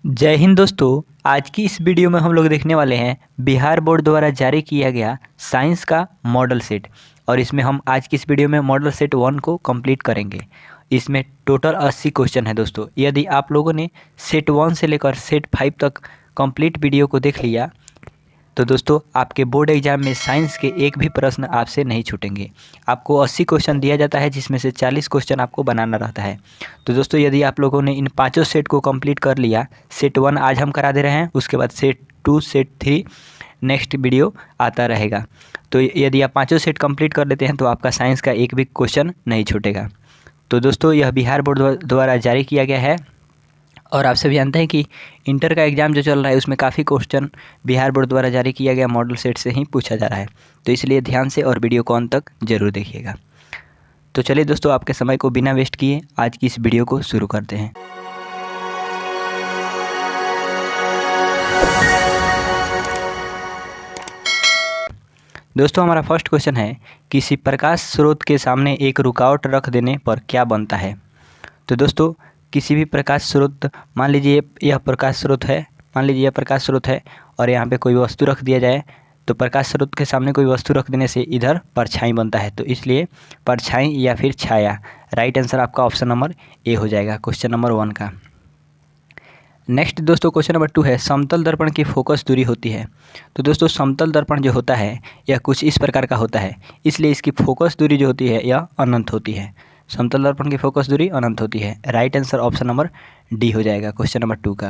जय हिंद दोस्तों। आज की इस वीडियो में हम लोग देखने वाले हैं बिहार बोर्ड द्वारा जारी किया गया साइंस का मॉडल सेट। और इसमें हम आज की इस वीडियो में मॉडल सेट 1 को कंप्लीट करेंगे। इसमें टोटल 80 क्वेश्चन है दोस्तों। यदि आप लोगों ने सेट 1 से लेकर सेट 5 तक कंप्लीट वीडियो को देख लिया तो दोस्तों आपके बोर्ड एग्जाम में साइंस के एक भी प्रश्न आपसे नहीं छूटेंगे। आपको 80 क्वेश्चन दिया जाता है, जिसमें से 40 क्वेश्चन आपको बनाना रहता है। तो दोस्तों यदि आप लोगों ने इन पांचों सेट को कंप्लीट कर लिया, सेट 1 आज हम करा दे रहे हैं, उसके बाद सेट 2 सेट 3 नेक्स्ट वीडियो आता रहेगा। तो यदि आप पाँचों सेट कंप्लीट कर लेते हैं तो आपका साइंस का एक भी क्वेश्चन नहीं छूटेगा। तो दोस्तों यह बिहार बोर्ड द्वारा जारी किया गया है और आप सभी जानते हैं कि इंटर का एग्ज़ाम जो चल रहा है उसमें काफ़ी क्वेश्चन बिहार बोर्ड द्वारा जारी किया गया मॉडल सेट से ही पूछा जा रहा है। तो इसलिए ध्यान से और वीडियो को अंत तक ज़रूर देखिएगा। तो चलिए दोस्तों, आपके समय को बिना वेस्ट किए आज की इस वीडियो को शुरू करते हैं। दोस्तों हमारा फर्स्ट क्वेश्चन है, किसी प्रकाश स्रोत के सामने एक रुकावट रख देने पर क्या बनता है। तो दोस्तों किसी भी प्रकाश स्रोत, मान लीजिए यह प्रकाश स्रोत है, और यहाँ पे कोई वस्तु रख दिया जाए तो प्रकाश स्रोत के सामने कोई वस्तु रख देने से इधर परछाई बनता है। तो इसलिए परछाई या फिर छाया, राइट आंसर आपका ऑप्शन नंबर ए हो जाएगा क्वेश्चन नंबर 1 का। नेक्स्ट दोस्तों क्वेश्चन नंबर 2 है, समतल दर्पण की फोकस दूरी होती है। तो दोस्तों समतल दर्पण जो होता है यह कुछ इस प्रकार का होता है, इसलिए इसकी फोकस दूरी जो होती है यह अनंत होती है। समतल दर्पण की फोकस दूरी अनंत होती है। Right answer option number D हो जाएगा क्वेश्चन नंबर 2 का।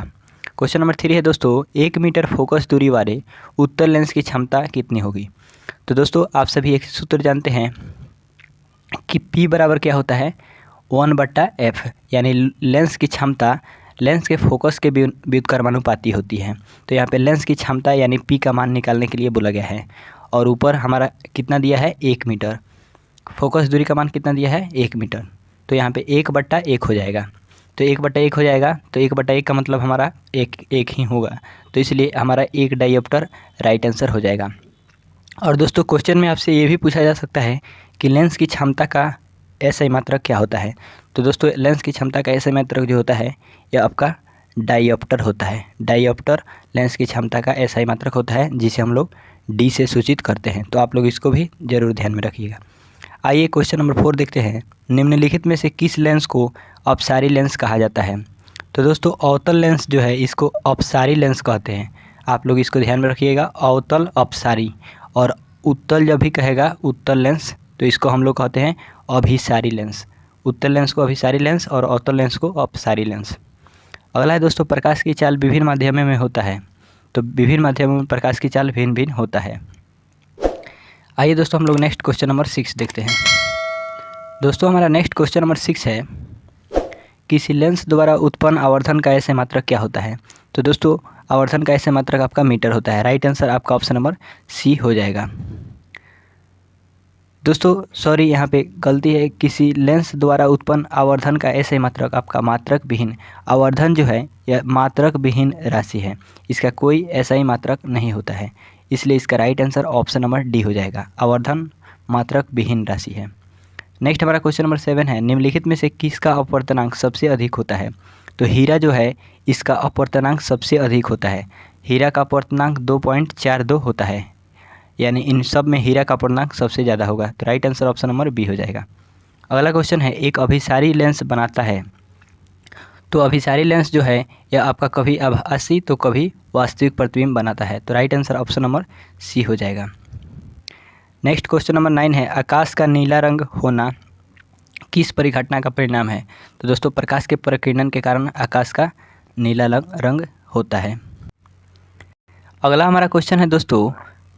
क्वेश्चन नंबर 3 है दोस्तों, 1 मीटर फोकस दूरी वाले उत्तल लेंस की क्षमता कितनी होगी। तो दोस्तों आप सभी एक सूत्र जानते हैं कि P बराबर क्या होता है, 1/f, यानी लेंस की क्षमता लेंस के फोकस के व्युत्क्रमानुपाती होती है। तो यहाँ पे लेंस की क्षमता यानी P का मान निकालने के लिए बोला गया है। और ऊपर हमारा कितना दिया है, 1 मीटर। फोकस दूरी का मान कितना दिया है, 1 मीटर। तो यहाँ पे 1/1 हो जाएगा। तो 1/1 हो जाएगा, तो 1/1 का मतलब हमारा एक ही होगा। तो इसलिए हमारा 1 डायोप्टर राइट आंसर हो जाएगा। और दोस्तों क्वेश्चन में आपसे ये भी पूछा जा सकता है कि लेंस की क्षमता का एसआई मात्रक क्या होता है। तो दोस्तों लेंस की क्षमता का एसआई मात्रक जो होता है यह आपका डायोप्टर होता है। डायोप्टर लेंस की क्षमता का एसआई मात्रक होता है, जिसे हम लोग डी से सूचित करते हैं। तो आप लोग इसको भी ज़रूर ध्यान में रखिएगा। आइए क्वेश्चन नंबर 4 देखते हैं, निम्नलिखित में से किस लेंस को अपसारी लेंस कहा जाता है। तो दोस्तों अवतल लेंस जो है इसको अपसारी लेंस कहते हैं। आप लोग इसको ध्यान में रखिएगा, अवतल अपसारी। और उत्तल जब भी कहेगा उत्तल लेंस तो इसको हम लोग कहते हैं अभिसारी लेंस। उत्तल लेंस को अभिसारी लेंस और अवतल लेंस को अपसारी लेंस। अगला है दोस्तों, प्रकाश की चाल विभिन्न माध्यमों में होता है। तो विभिन्न माध्यमों में प्रकाश की चाल भिन्न भिन्न होता है। आइए दोस्तों हम लोग नेक्स्ट क्वेश्चन नंबर 6 देखते हैं। दोस्तों हमारा नेक्स्ट क्वेश्चन नंबर 6 है, किसी लेंस द्वारा उत्पन्न आवर्धन का एसआई मात्रक क्या होता है। तो दोस्तों आवर्धन का एसआई मात्रक आपका मीटर होता है। राइट आंसर आपका ऑप्शन नंबर सी हो जाएगा। दोस्तों सॉरी, यहाँ पे गलती है, किसी लेंस द्वारा उत्पन्न आवर्धन का एसआई मात्रक आपका मात्रक विहीन। आवर्धन जो है यह मात्रक विहीन राशि है, इसका कोई एसआई मात्रक नहीं होता है, इसलिए इसका right answer option number D हो जाएगा। आवर्धन मात्रक विहीन राशि है। नेक्स्ट हमारा क्वेश्चन नंबर 7 है, निम्नलिखित में से किसका अपवर्तनांक सबसे अधिक होता है। तो हीरा जो है इसका अपवर्तनांक सबसे अधिक होता है। हीरा का अपवर्तनांक 2.42 होता है, यानी इन सब में हीरा का अपवर्तनांक सबसे ज़्यादा होगा। तो right answer option number B हो जाएगा। अगला क्वेश्चन है, एक अभिसारी लेंस बनाता है। तो अभिसारी लेंस जो है यह आपका कभी आभासी तो कभी वास्तविक प्रतिबिंब बनाता है। तो right answer option number C हो जाएगा। नेक्स्ट क्वेश्चन नंबर 9 है, आकाश का नीला रंग होना किस परिघटना का परिणाम है। तो दोस्तों प्रकाश के प्रकीर्णन के कारण आकाश का नीला रंग होता है। अगला हमारा क्वेश्चन है दोस्तों,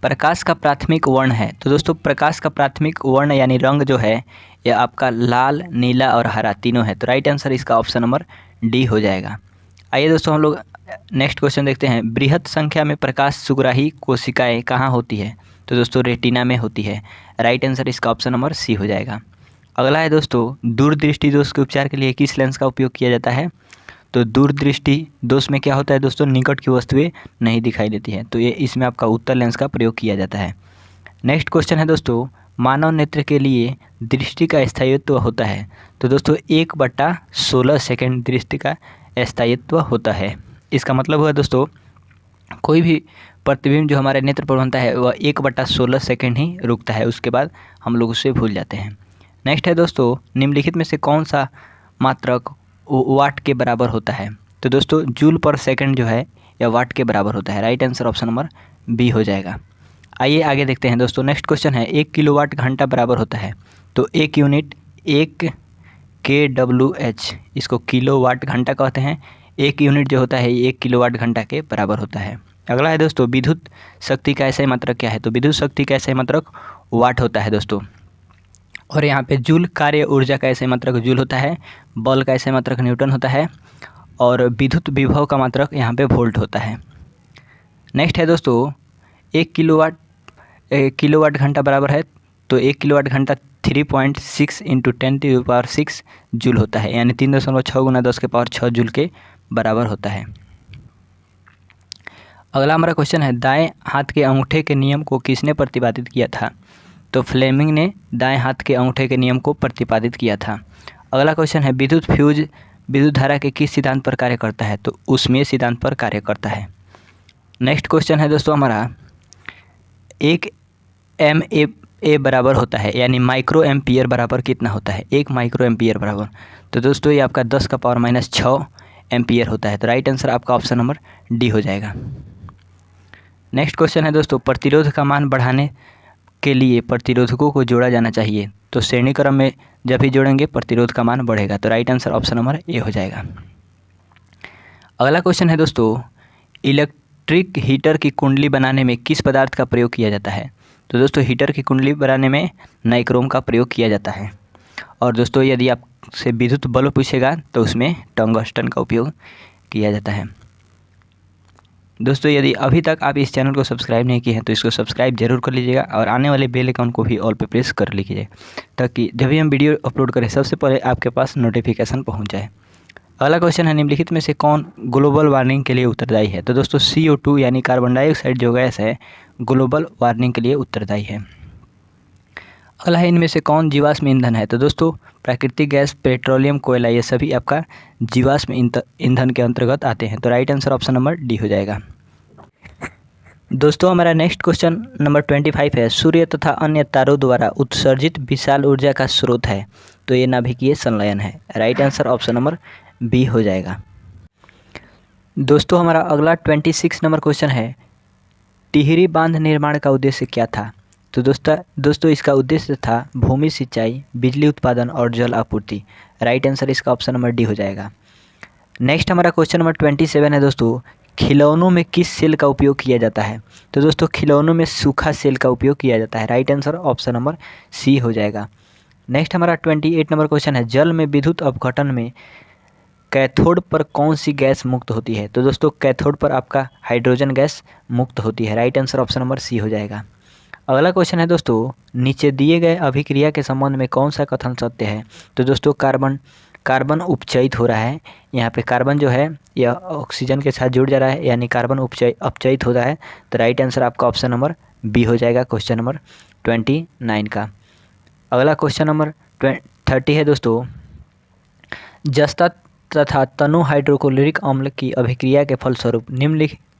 प्रकाश का प्राथमिक वर्ण है। तो दोस्तों प्रकाश का प्राथमिक वर्ण यानी रंग जो है यह आपका लाल, नीला और हरा तीनों है। तो राइट आंसर इसका ऑप्शन नंबर डी हो जाएगा। आइए दोस्तों हम लोग नेक्स्ट क्वेश्चन देखते हैं, बृहत संख्या में प्रकाश सुग्राही कोशिकाएं कहाँ होती है। तो दोस्तों रेटिना में होती है। राइट आंसर इसका ऑप्शन नंबर सी हो जाएगा। अगला है दोस्तों, दूरदृष्टि दोष के उपचार के लिए किस लेंस का उपयोग किया जाता है। तो दूरदृष्टि दोष में क्या होता है दोस्तों, निकट की वस्तुएं नहीं दिखाई देती हैं, तो ये इसमें आपका उत्तल लेंस का प्रयोग किया जाता है। नेक्स्ट क्वेश्चन है दोस्तों, मानव नेत्र के लिए दृष्टि का स्थायित्व होता है। तो दोस्तों 1/16 सेकंड दृष्टि का स्थायित्व होता है। इसका मतलब हुआ दोस्तों कोई भी प्रतिबिंब जो हमारे नेत्र पर बनता है वह 1/16 सेकेंड ही रुकता है, उसके बाद हम लोग उसे भूल जाते हैं। नेक्स्ट है दोस्तों, निम्नलिखित में से कौन सा मात्रक वाट के बराबर होता है? तो दोस्तों जूल पर सेकंड जो है यह वाट के बराबर होता है। Right answer option number B हो जाएगा। आइए आगे देखते हैं दोस्तों। नेक्स्ट क्वेश्चन है 1 किलोवाट घंटा बराबर होता है, तो एक यूनिट 1 kWh, इसको किलोवाट घंटा कहते हैं। एक यूनिट जो होता है ये 1 किलोवाट घंटा के बराबर होता है। अगला है दोस्तों, विद्युत शक्ति का ऐसा मात्रक क्या है? तो विद्युत शक्ति का ऐसा मात्रक वाट होता है दोस्तों। और यहाँ पे जूल कार्य ऊर्जा का ऐसा मात्रक जूल होता है, बल का ऐसा मात्रक न्यूटन होता है, और विद्युत विभव का मात्रक यहाँ पे वोल्ट होता है। नेक्स्ट है दोस्तों, 1 किलोवाट घंटा बराबर है, तो 1 किलोवाट घंटा 3.6 × 10⁶ जूल होता है, यानी 3.6 × 10⁶ जूल के बराबर होता है। अगला हमारा क्वेश्चन है, दाएं हाथ के अंगूठे के नियम को किसने प्रतिपादित किया था? तो फ्लेमिंग ने दाएं हाथ के अंगूठे के नियम को प्रतिपादित किया था। अगला क्वेश्चन है, विद्युत फ्यूज विद्युत धारा के किस सिद्धांत पर कार्य करता है? तो ऊष्मीय सिद्धांत पर कार्य करता है। नेक्स्ट क्वेश्चन है दोस्तों हमारा, 1 MA बराबर होता है, यानी माइक्रो एम्पियर बराबर कितना होता है? 1 माइक्रो एम्पियर बराबर, तो दोस्तों ये आपका 10⁻⁶ एम्पियर होता है। तो राइट आंसर आपका ऑप्शन नंबर डी हो जाएगा। नेक्स्ट क्वेश्चन है दोस्तों, प्रतिरोध का मान बढ़ाने के लिए प्रतिरोधकों को जोड़ा जाना चाहिए, तो श्रेणी क्रम में जब भी जोड़ेंगे प्रतिरोध का मान बढ़ेगा। तो right answer option number A हो जाएगा। अगला क्वेश्चन है दोस्तों, इलेक्ट्रिक हीटर की कुंडली बनाने में किस पदार्थ का प्रयोग किया जाता है? तो दोस्तों हीटर की कुंडली बनाने में नाइक्रोम का प्रयोग किया जाता है। और दोस्तों यदि आपसे विद्युत बल्ब पूछेगा तो उसमें टंगस्टन का उपयोग किया जाता है। दोस्तों यदि अभी तक आप इस चैनल को सब्सक्राइब नहीं किए हैं तो इसको सब्सक्राइब जरूर कर लीजिएगा और आने वाले बेल आइकन को भी ऑल पे प्रेस कर लीजिए, ताकि जब भी हम वीडियो अपलोड करें सबसे पहले आपके पास नोटिफिकेशन पहुंच जाए। अगला क्वेश्चन है, निम्नलिखित में से कौन ग्लोबल वार्मिंग के लिए उत्तरदायी है? तो दोस्तों CO2 यानी कार्बन डाइऑक्साइड जो गैस है ग्लोबल वार्मिंग के लिए उत्तरदायी है। अगला है, इनमें से कौन जीवाश्म ईंधन है? तो दोस्तों प्राकृतिक गैस, पेट्रोलियम, कोयला, ये सभी आपका जीवाश्म ईंधन के अंतर्गत आते हैं। तो right answer option number D हो जाएगा। दोस्तों हमारा नेक्स्ट क्वेश्चन नंबर 25 है, सूर्य तथा अन्य तारों द्वारा उत्सर्जित विशाल ऊर्जा का स्रोत है, तो ये नाभिकीय संलयन है। Right answer option number B हो जाएगा। दोस्तों हमारा अगला 26 नंबर क्वेश्चन है, टिहरी बांध निर्माण का उद्देश्य क्या था? तो दोस्तों इसका उद्देश्य था भूमि सिंचाई, बिजली उत्पादन और जल आपूर्ति। राइट आंसर इसका ऑप्शन नंबर डी हो जाएगा। नेक्स्ट हमारा क्वेश्चन नंबर 27 है दोस्तों, खिलौनों में किस सेल का उपयोग किया जाता है? तो दोस्तों खिलौनों में सूखा सेल का उपयोग किया जाता है। Right answer option number C हो जाएगा। नेक्स्ट हमारा 28 नंबर क्वेश्चन है, जल में विद्युत अपघटन में कैथोड पर कौन सी गैस मुक्त होती है? तो दोस्तों कैथोड पर आपका हाइड्रोजन गैस मुक्त होती है। Right answer option number C हो जाएगा। अगला क्वेश्चन है दोस्तों, नीचे दिए गए अभिक्रिया के संबंध में कौन सा कथन सत्य है? तो दोस्तों कार्बन उपचयित हो रहा है। यहाँ पे कार्बन जो है यह ऑक्सीजन के साथ जुड़ जा रहा है, यानी कार्बन अपचयित हो रहा है। तो राइट आंसर आपका ऑप्शन नंबर बी हो जाएगा क्वेश्चन नंबर 29 का। अगला क्वेश्चन नंबर 30 है दोस्तों, जस्ता तथा तनु हाइड्रोक्लोरिक अम्ल की अभिक्रिया के फलस्वरूप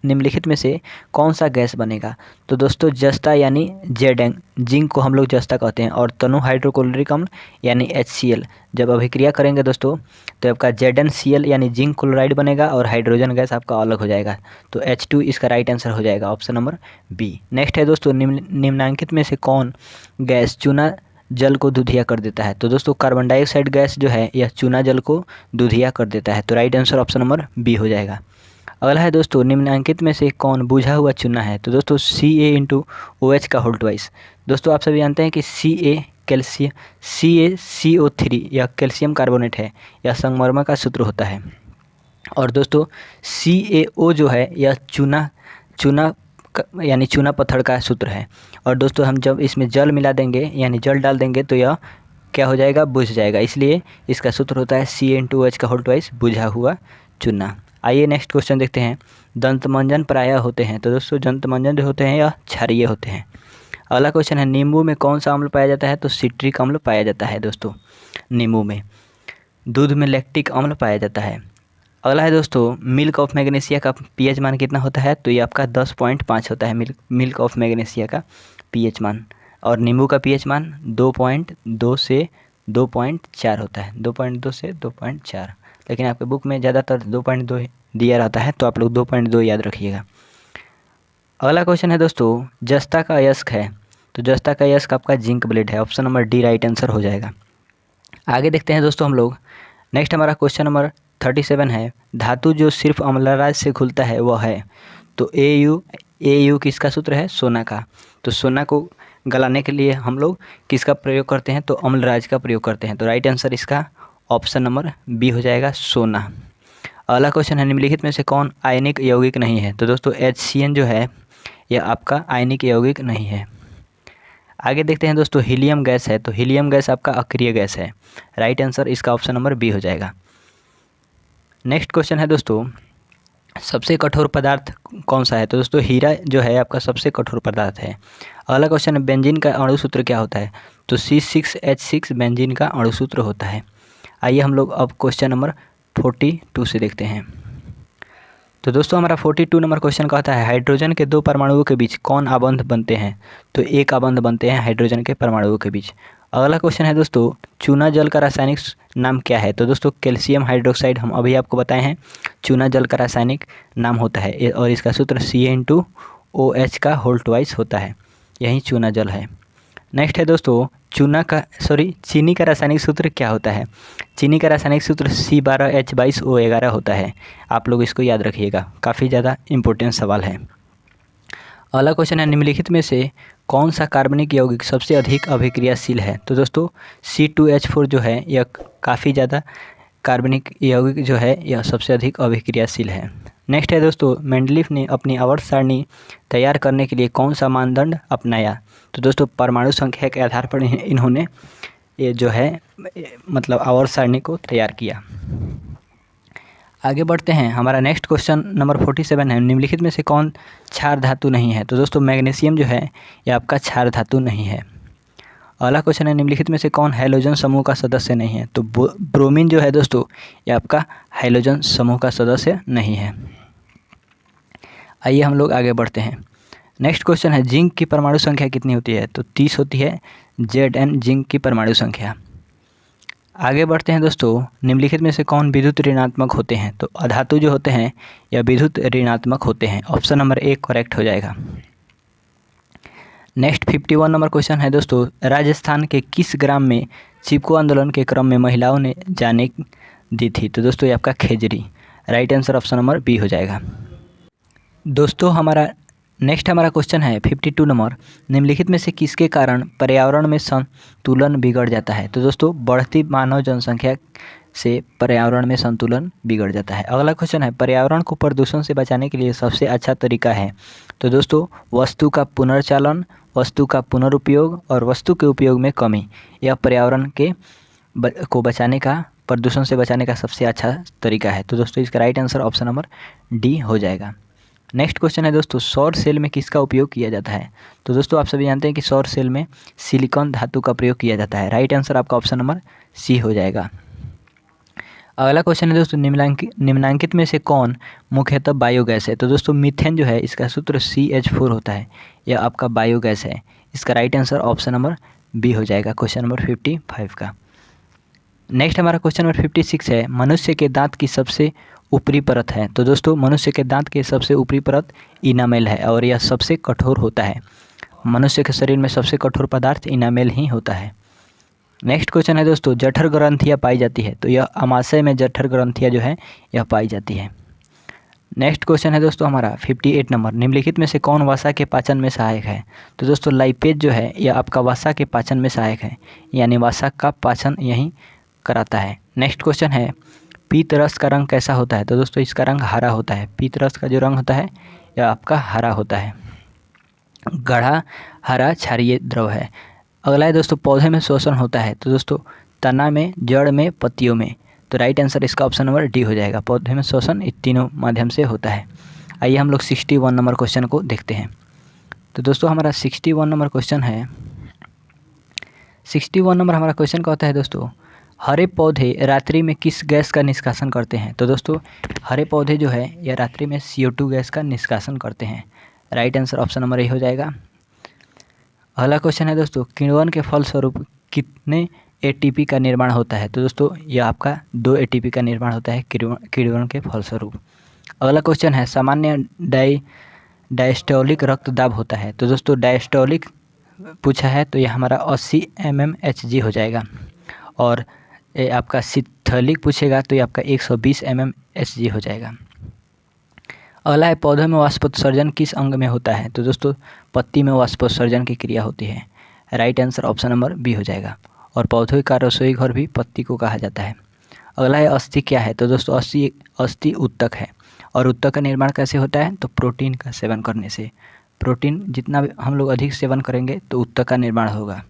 निम्नलिखित में से कौन सा गैस बनेगा? तो दोस्तों जस्ता यानी जिंक को हम लोग जस्ता कहते हैं, और तनु हाइड्रोक्लोरिक अम्ल यानी HCl जब अभिक्रिया करेंगे दोस्तों तो आपका ZnCl यानी जिंक क्लोराइड बनेगा और हाइड्रोजन गैस आपका अलग हो जाएगा। तो H2 इसका राइट आंसर हो जाएगा ऑप्शन नंबर बी। नेक्स्ट है दोस्तों, निम्नलिखित में से कौन गैस चूना जल को दूधिया कर देता है? तो दोस्तों कार्बन डाइऑक्साइड गैस जो है यह चूना जल को दूधिया कर देता है। तो right answer option number B हो जाएगा। अगला है दोस्तों, निम्नलिखित में से कौन बुझा हुआ चूना है? तो दोस्तों Ca×OH का होल ट्वाइस। दोस्तों आप सभी जानते हैं कि CaCO3 यह कैल्शियम कार्बोनेट है, यह संगमरमर का सूत्र होता है। और दोस्तों CaO जो है यह चूना यानी चूना पत्थर का सूत्र है। और दोस्तों हम जब इसमें जल मिला देंगे यानी जल डाल देंगे तो यह क्या हो जाएगा? बुझ जाएगा। इसलिए इसका सूत्र होता है Ca×OH का होल ट्वाइस, बुझा हुआ चूना। आइए नेक्स्ट क्वेश्चन देखते हैं, दंतमंजन प्रायः होते हैं? तो दोस्तों दंतमंजन जो होते हैं यह क्षारीय होते हैं। अगला क्वेश्चन है, नींबू में कौन सा अम्ल पाया जाता है? तो सिट्रिक अम्ल पाया जाता है दोस्तों नींबू में। दूध में लैक्टिक अम्ल पाया जाता है। अगला है दोस्तों मिल्क ऑफ मैग्नीशिया का पीएच मान कितना होता है, तो ये आपका 10.5 होता है मिल्क ऑफ मैग्नीशिया का पीएच मान। और नींबू का पीएच मान 2.2 से 2.4 होता है, 2.2 से 2.4, लेकिन आपके बुक में ज़्यादातर 2.2 दिया रहता है, तो आप लोग 2.2 याद रखिएगा। अगला क्वेश्चन है दोस्तों जस्ता का अयस्क है, तो जस्ता का अयस्क आपका जिंक ब्लेड है, option number D right answer हो जाएगा। आगे देखते हैं दोस्तों हम लोग, नेक्स्ट हमारा क्वेश्चन नंबर 37 है, धातु जो सिर्फ अम्लराज से खुलता है वह है, तो AU किसका सूत्र है, सोना का। तो सोना को गलाने के लिए हम लोग किसका प्रयोग करते हैं, तो अम्लराज का प्रयोग करते हैं, तो राइट आंसर इसका ऑप्शन नंबर बी हो जाएगा, सोना। अगला क्वेश्चन है निम्नलिखित में से कौन आयनिक यौगिक नहीं है, तो दोस्तों HCN जो है यह आपका आयनिक यौगिक नहीं है। आगे देखते हैं दोस्तों हीलियम गैस है, तो हीलियम गैस आपका अक्रिय गैस है, राइट आंसर इसका ऑप्शन नंबर बी हो जाएगा। नेक्स्ट क्वेश्चन है दोस्तों सबसे कठोर पदार्थ कौन सा है, तो दोस्तों हीरा जो है आपका सबसे कठोर पदार्थ है। अगला क्वेश्चन है बेंजीन का अणु सूत्र क्या होता है, तो C6H6 बेंजीन का अणु सूत्र होता है। आइए हम लोग अब क्वेश्चन नंबर 42 से देखते हैं। तो दोस्तों हमारा 42 नंबर क्वेश्चन कहता है हाइड्रोजन के दो परमाणुओं के बीच कौन आबंध बनते हैं, तो एक आबंध बनते हैं हाइड्रोजन के परमाणुओं के बीच। अगला क्वेश्चन है दोस्तों चूना जल का रासायनिक नाम क्या है, तो दोस्तों कैल्शियम हाइड्रोक्साइड हम अभी आपको बताए हैं चूना जल का रासायनिक नाम होता है, और इसका सूत्र Ca2OH का होल ट्वाइस होता है, यही चूना जल है। नेक्स्ट है दोस्तों चीनी का रासायनिक सूत्र क्या होता है, चीनी का रासायनिक सूत्र C12H22O11 होता है, आप लोग इसको याद रखिएगा, काफ़ी ज़्यादा इम्पोर्टेंट सवाल है। अगला क्वेश्चन है निम्नलिखित में से कौन सा कार्बनिक यौगिक सबसे अधिक अभिक्रियाशील है, तो दोस्तों C2H4 जो है यह काफ़ी ज़्यादा कार्बनिक यौगिक जो है यह सबसे अधिक अभिक्रियाशील है। नेक्स्ट है दोस्तों मेंडलीफ ने अपनी आवर्त सारणी तैयार करने के लिए कौन सा मानदंड अपनाया, तो दोस्तों परमाणु संख्या के आधार पर इन्होंने ये जो है मतलब आवर्त सारणी को तैयार किया। आगे बढ़ते हैं, हमारा नेक्स्ट क्वेश्चन नंबर 47 है निम्नलिखित में से कौन क्षार धातु नहीं है, तो दोस्तों मैग्नीशियम जो है ये आपका क्षार धातु नहीं है। अगला क्वेश्चन है निम्नलिखित में से कौन हैलोजन समूह का सदस्य नहीं है, तो ब्रोमीन जो है दोस्तों ये आपका हैलोजन समूह का सदस्य नहीं है। आइए हम लोग आगे बढ़ते हैं। नेक्स्ट क्वेश्चन है जिंक की परमाणु संख्या कितनी होती है, तो 30 होती है Zn जिंक की परमाणु संख्या। आगे बढ़ते हैं दोस्तों निम्नलिखित में से कौन विद्युत ऋणात्मक होते हैं, तो अधातु जो होते हैं या विद्युत ऋणात्मक होते हैं, ऑप्शन नंबर ए करेक्ट हो जाएगा। नेक्स्ट 51 नंबर क्वेश्चन है दोस्तों राजस्थान के किस ग्राम में चिपको आंदोलन के क्रम में महिलाओं ने जाने दी थी, तो दोस्तों ये आपका खेजरी, right answer option number B हो जाएगा। दोस्तों हमारा क्वेश्चन है 52 नंबर निम्नलिखित में से किसके कारण पर्यावरण में संतुलन बिगड़ जाता है, तो दोस्तों बढ़ती मानव जनसंख्या से पर्यावरण में संतुलन बिगड़ जाता है। अगला क्वेश्चन है पर्यावरण को प्रदूषण से बचाने के लिए सबसे अच्छा तरीका है, तो दोस्तों वस्तु का पुनर्चालन, वस्तु का पुनरुपयोग और वस्तु के उपयोग में कमी, यह पर्यावरण को बचाने का, प्रदूषण से बचाने का सबसे अच्छा तरीका है, तो दोस्तों इसका right answer option number D हो जाएगा। नेक्स्ट क्वेश्चन है दोस्तों सौर सेल में किसका उपयोग किया जाता है, तो दोस्तों आप सभी जानते हैं कि सौर सेल में सिलिकॉन धातु का प्रयोग किया जाता है, राइट आंसर आपका ऑप्शन नंबर सी हो जाएगा। अगला क्वेश्चन है दोस्तों निम्नांकित में से कौन मुख्यतः बायोगैस है, तो दोस्तों मीथेन जो है इसका सूत्र CH4 होता है, यह आपका बायोगैस है, इसका right answer option number B हो जाएगा क्वेश्चन नंबर 55 का। नेक्स्ट हमारा क्वेश्चन नंबर 56 है मनुष्य के दांत की सबसे ऊपरी परत है, तो दोस्तों मनुष्य के दांत के सबसे ऊपरी परत इनामेल है और यह सबसे कठोर होता है, मनुष्य के शरीर में सबसे कठोर पदार्थ इनामेल ही होता है। नेक्स्ट क्वेश्चन है दोस्तों जठर ग्रंथियाँ पाई जाती है, तो यह अमाशय में जठर ग्रंथियाँ जो है यह पाई जाती है। नेक्स्ट क्वेश्चन है दोस्तों हमारा 58 नंबर निम्नलिखित में से कौन वसा के पाचन में सहायक है, तो दोस्तों लाइपेज जो है यह आपका वसा के पाचन में सहायक है, यानी वसा का पाचन यही कराता है। नेक्स्ट क्वेश्चन है पीत रस का रंग कैसा होता है, तो दोस्तों इसका रंग हरा होता है, पीत रस का जो रंग होता है यह आपका हरा होता है, गाढ़ा हरा क्षारीय द्रव है। अगला है दोस्तों पौधे में श्वसन होता है, तो दोस्तों तना में, जड़ में, पत्तियों में, तो राइट आंसर इसका ऑप्शन नंबर डी हो जाएगा, पौधे में श्वसन इन तीनों माध्यम से होता है। आइए हम लोग 61 नंबर क्वेश्चन को देखते हैं। तो दोस्तों हमारा 61 नंबर क्वेश्चन है, 61 नंबर हमारा क्वेश्चन का होता है दोस्तों हरे पौधे रात्रि में किस गैस का निष्कासन करते हैं? तो दोस्तों हरे पौधे जो है यह रात्रि में CO2 गैस का निष्कासन करते हैं। Right answer option number A हो जाएगा। अगला क्वेश्चन है दोस्तों, किण्वन के फलस्वरूप कितने ATP का निर्माण होता है? तो दोस्तों यह आपका 2 ATP का निर्माण होता है किण्वन के फलस्वरूप। अगला क्वेश्चन है, सामान्य डायस्टोलिक रक्तदाब होता है? तो दोस्तों डायस्टोलिक पूछा है तो यह हमारा 80 mmHg हो जाएगा। और ये आपका सिस्थलिक पूछेगा तो ये आपका 120 mmHg हो जाएगा। अगला है, पौधों में वाष्पोत्सर्जन किस अंग में होता है? तो दोस्तों पत्ती में वाष्पोत्सर्जन की क्रिया होती है। Right answer option number B हो जाएगा। और पौधों का रसोई घर भी पत्ती को कहा जाता है। अगला है, अस्थि क्या है? तो दोस्तों अस्थि उत्तक है। और उत्तक का निर्माण कैसे होता है? तो प्रोटीन का सेवन करने से। प्रोटीन जितना हम लोग अधिक सेवन करेंगे तो उत्तक का निर्माण होगा।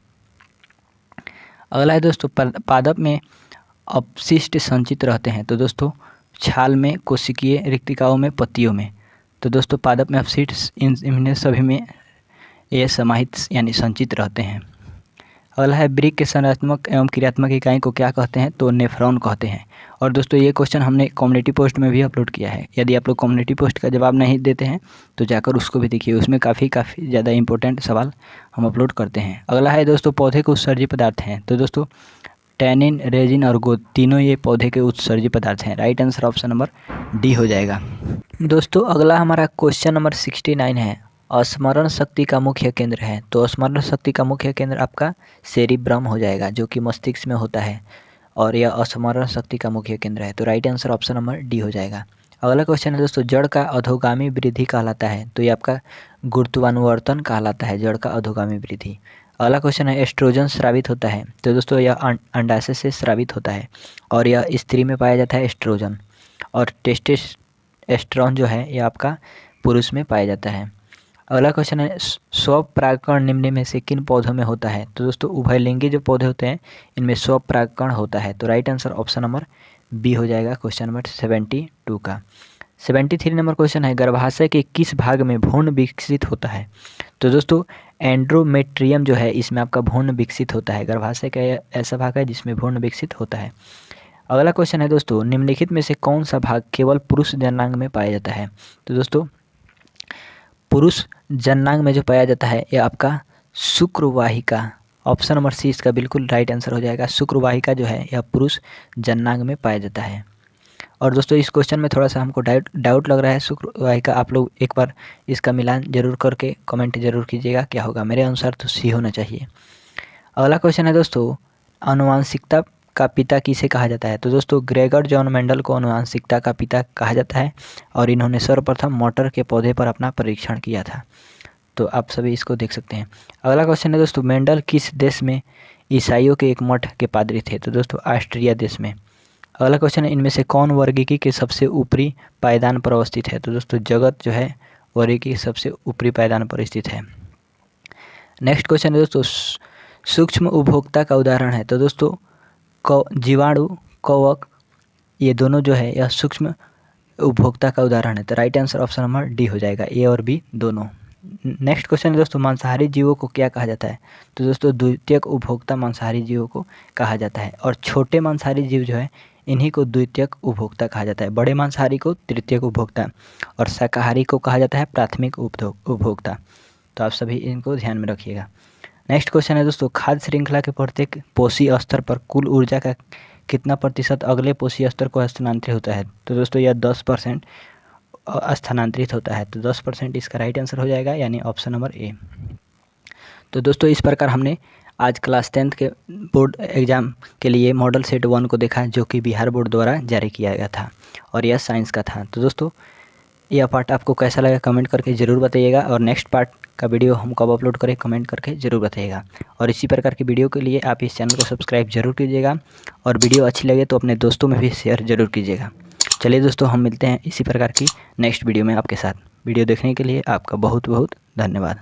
अगला है दोस्तों, पादप में अपशिष्ट संचित रहते हैं? तो दोस्तों छाल में, कोशिकीय रिक्तिकाओं में, पत्तियों में। तो दोस्तों पादप में अपशिष्ट इनमें सभी में ये समाहित यानी संचित रहते हैं। अगला है, वृक्क के संरचनात्मक एवं क्रियात्मक इकाई को क्या कहते हैं? तो नेफ्रॉन कहते हैं। और दोस्तों ये क्वेश्चन हमने कम्युनिटी पोस्ट में भी अपलोड किया है। यदि आप लोग कम्युनिटी पोस्ट का जवाब नहीं देते हैं तो जाकर उसको भी देखिए, उसमें काफ़ी ज़्यादा इंपॉर्टेंट सवाल हम अपलोड करते हैं। अगला है दोस्तों, पौधे के उत्सर्जी पदार्थ हैं? तो दोस्तों टैनिन, रेजिन और गोंद तीनों ये पौधे के उत्सर्जी पदार्थ हैं। Right answer option number D हो जाएगा। दोस्तों अगला हमारा क्वेश्चन नंबर 69 है, स्मरण शक्ति का मुख्य केंद्र है? तो स्मरण शक्ति का मुख्य केंद्र आपका सेरिब्रम हो जाएगा, जो कि मस्तिष्क में होता है। और यह स्मरण शक्ति का मुख्य केंद्र है। तो right answer option number D हो जाएगा। अगला क्वेश्चन है दोस्तों, जड़ का अधोगामी वृद्धि कहलाता है? तो ये आपका गुरुत्वानुवर्तन कहलाता है, जड़ का अधोगामी वृद्धि। अगला क्वेश्चन है, एस्ट्रोजन स्रावित होता है? तो दोस्तों यह अंडाशय से स्रावित होता है और यह स्त्री में पाया जाता है एस्ट्रोजन। और टेस्टोस्टेरोन जो है यह आपका पुरुष में पाया जाता है। अगला क्वेश्चन है, स्वपरागकण निम्न में से किन पौधों में होता है? तो दोस्तों उभयलिंगी जो पौधे होते हैं इनमें स्वपरागकण होता है। तो right answer option number B हो जाएगा क्वेश्चन नंबर 72 का। 73 नंबर क्वेश्चन है, गर्भाशय के किस भाग में भ्रूण विकसित होता है? तो दोस्तों एंड्रोमेट्रियम जो है इसमें आपका भ्रूण विकसित होता है। गर्भाशय का ऐसा भाग है जिसमें भ्रूण विकसित होता है। अगला क्वेश्चन है दोस्तों, निम्नलिखित में से कौन सा भाग केवल पुरुष जननांग में पाया जाता है? तो दोस्तों पुरुष जननांग में जो पाया जाता है यह आपका शुक्रवाहिका। ऑप्शन नंबर सी इसका बिल्कुल राइट आंसर हो जाएगा। शुक्रवाहिका जो है यह पुरुष जननांग में पाया जाता है। और दोस्तों इस क्वेश्चन में थोड़ा सा हमको डाउट लग रहा है शुक्रवाहिका। आप लोग एक बार इसका मिलान जरूर करके कमेंट जरूर कीजिएगा क्या होगा। मेरे अनुसार तो सी होना चाहिए। अगला क्वेश्चन है दोस्तों, आनुवांशिकता का पिता किसे कहा जाता है? तो दोस्तों ग्रेगर जॉन मेंडल को आनुवांशिकता का पिता कहा जाता है। और इन्होंने सर्वप्रथम मटर के पौधे पर अपना परीक्षण किया था। तो आप सभी इसको देख सकते हैं। अगला क्वेश्चन है दोस्तों, मेंडल किस देश में ईसाइयों के एक मठ के पादरी थे? तो दोस्तों ऑस्ट्रिया देश में। अगला क्वेश्चन है, इनमें से कौन वर्गीकी के सबसे ऊपरी पायदान पर अवस्थित है? तो दोस्तों जगत जो है वर्गीकी के सबसे ऊपरी पायदान पर स्थित है। नेक्स्ट क्वेश्चन है दोस्तों, सूक्ष्म उपभोक्ता का उदाहरण है? तो दोस्तों जीवाणु, कवक ये दोनों जो है यह सूक्ष्म उपभोक्ता का उदाहरण है। तो right answer option number D हो जाएगा, ए और बी दोनों। नेक्स्ट क्वेश्चन है दोस्तों, मांसाहारी जीवों को क्या कहा जाता है? तो दोस्तों द्वितीयक उपभोक्ता मांसाहारी जीवों को कहा जाता है। और छोटे मांसाहारी जीव जो है इन्हीं को द्वितीयक उपभोक्ता कहा जाता है। बड़े मांसाहारी को तृतीयक उपभोक्ता और शाकाहारी को कहा जाता है प्राथमिक उपभोक्ता। तो आप सभी इनको ध्यान में रखिएगा। नेक्स्ट क्वेश्चन है दोस्तों, खाद्य श्रृंखला के प्रत्येक पोषी स्तर पर कुल ऊर्जा का कितना प्रतिशत अगले पोषी स्तर को स्थानांतरित होता है? तो दोस्तों यह 10% स्थानांतरित होता है। तो 10% इसका राइट आंसर हो जाएगा, यानी ऑप्शन नंबर ए। तो दोस्तों इस प्रकार हमने आज क्लास 10th के बोर्ड एग्ज़ाम के लिए मॉडल सेट 1 को देखा, जो कि बिहार बोर्ड द्वारा जारी किया गया था और यह साइंस का था। तो दोस्तों यह पार्ट आपको कैसा लगा कमेंट करके ज़रूर बताइएगा। और नेक्स्ट पार्ट का वीडियो हम कब अपलोड करें कमेंट करके ज़रूर बताइएगा। और इसी प्रकार की वीडियो के लिए आप इस चैनल को सब्सक्राइब जरूर कीजिएगा। और वीडियो अच्छी लगे तो अपने दोस्तों में भी शेयर जरूर कीजिएगा। चलिए दोस्तों, हम मिलते हैं इसी प्रकार की नेक्स्ट वीडियो में आपके साथ। वीडियो देखने के लिए आपका बहुत बहुत धन्यवाद।